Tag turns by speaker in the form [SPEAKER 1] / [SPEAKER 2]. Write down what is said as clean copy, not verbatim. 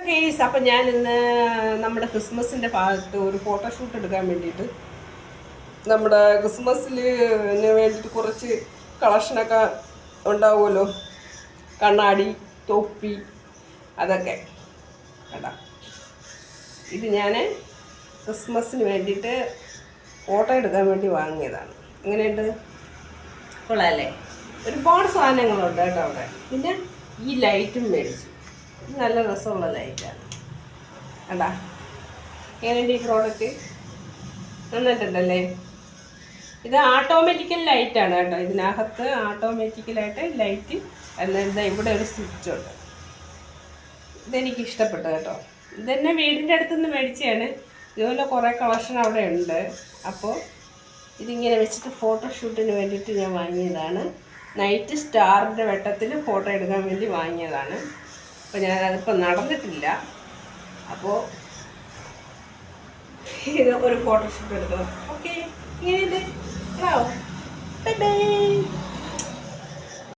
[SPEAKER 1] Guys, അപ്പം ഞാൻ ഇന്ന് നമ്മുടെ ക്രിസ്മസിൻ്റെ ഭാഗത്ത് ഒരു ഫോട്ടോഷൂട്ട് എടുക്കാൻ വേണ്ടിയിട്ട് നമ്മുടെ ക്രിസ്മസിന് വേണ്ടിയിട്ട് കുറച്ച് കളക്ഷനൊക്കെ ഉണ്ടാവുമല്ലോ, കണ്ണാടി, തൊപ്പി, അതൊക്കെ കേട്ടോ. ഇത് ഞാൻ ക്രിസ്മസിന് വേണ്ടിയിട്ട് ഫോട്ടോ എടുക്കാൻ വേണ്ടി വാങ്ങിയതാണ്. എങ്ങനെയുണ്ട്? കൊള്ളാമല്ലേ? ഒരുപാട് സാധനങ്ങളുണ്ട് കേട്ടോ അവിടെ. പിന്നെ ഈ ലൈറ്റും മേടിച്ചു. ഇത് നല്ല രസമുള്ള ലൈറ്റാണ് കേട്ടാ. എങ്ങനെയുണ്ട് ഈ പ്രോഡക്റ്റ്? നന്നായിട്ടുണ്ടല്ലേ? ഇത് ഓട്ടോമാറ്റിക്കൽ ലൈറ്റാണ് കേട്ടോ. ഇതിനകത്ത് ഓട്ടോമാറ്റിക്കലായിട്ട് ലൈറ്റ് എന്താ ഇവിടെ ഒരു സ്വിച്ച് ഉണ്ട്. ഇതെനിക്ക് ഇഷ്ടപ്പെട്ടു കേട്ടോ. ഇതെന്നെ വീടിൻ്റെ അടുത്തുനിന്ന് മേടിച്ചതാണ്. ഇതുപോലെ കുറേ കളക്ഷൻ അവിടെ ഉണ്ട്. അപ്പോൾ ഇതിങ്ങനെ വെച്ചിട്ട് ഫോട്ടോഷൂട്ടിന് വേണ്ടിയിട്ട് ഞാൻ വാങ്ങിയതാണ്. നൈറ്റ് സ്റ്റാറിൻ്റെ വെട്ടത്തിൽ ഫോട്ടോ എടുക്കാൻ വേണ്ടി വാങ്ങിയതാണ്. അപ്പോൾ ഞാനതിപ്പോൾ നടന്നിട്ടില്ല. അപ്പോൾ ഇത് ഒരു ഫോട്ടോഷൂട്ട് എടുക്കണം. ഓക്കെ, ഇങ്ങനെയുണ്ട്.